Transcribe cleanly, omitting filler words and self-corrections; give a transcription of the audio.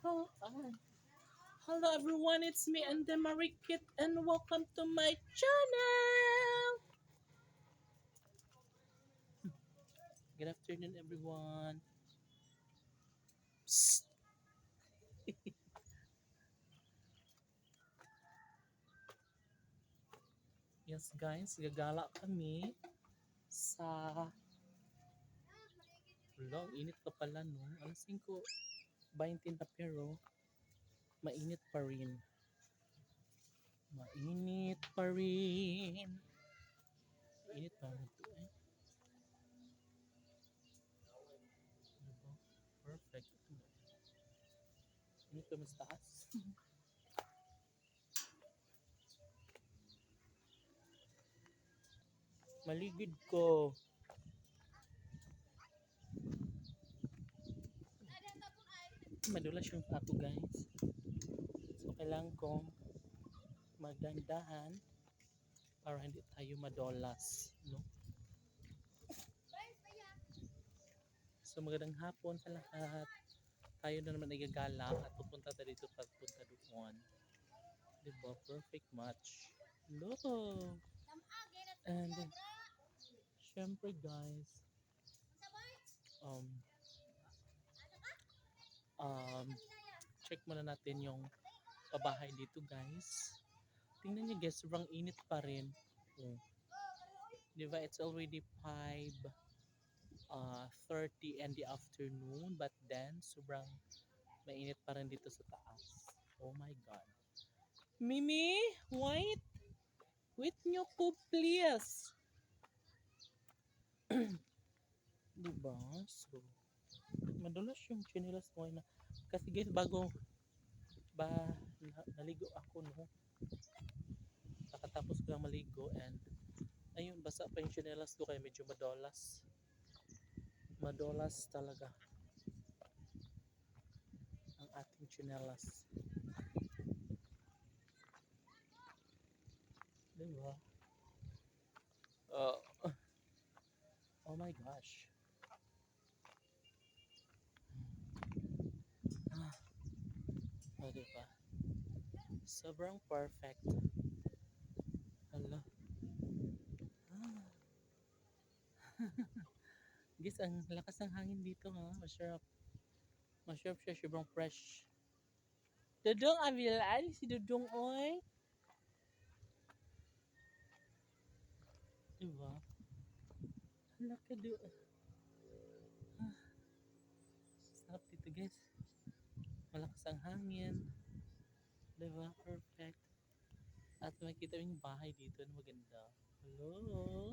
Oh, hello everyone, it's me and the Marikit and welcome to my channel. Good afternoon everyone. Psst. Yes guys, gagala kami sa long init pa pala no. Alas 5:20 na pero mainit pa rin. Mainit pa rin. Init pa rin to eh. Diba? Perfect. Init pa mas taas. Maligid ko. Madulas yung ako guys. So kailangan kong magandahan para hindi tayo madolas, no? So magandang hapon sa lahat. Tayo na naman nagagala at pupunta tayo dito pagpunta doon. Diba? Perfect match. Hello! And syempre guys, um, um, check muna natin yung pabahay dito guys. Tingnan niyo guys, sobrang init pa rin. Oh. Diba? It's already 5:30 in the afternoon, but then sobrang mainit pa rin dito sa taas. Oh my god. Mimi, wait. Wait nyo po please. Diba? So, madulas yung chinelas ko na. Kasi guys, bago naligo ako, no? Nakatapos ko lang maligo and ayun, basa pa yung chinelas ko kaya medyo madolas. Madolas talaga ang ating chinelas. Diba? Oh, oh my gosh. Ah, oh, diba? Sobrang perfect. Hala. Ah. Guys, ang lakas ng hangin dito ha. Masarap. Masarap siya, sobrang fresh. Dudong Avilal, si Dudong Oy. Diba? Ang laki doon. Ah, sarap dito guys. Malakas ang hangin. Diba? Perfect. At makikita yung bahay dito na maganda. Hello?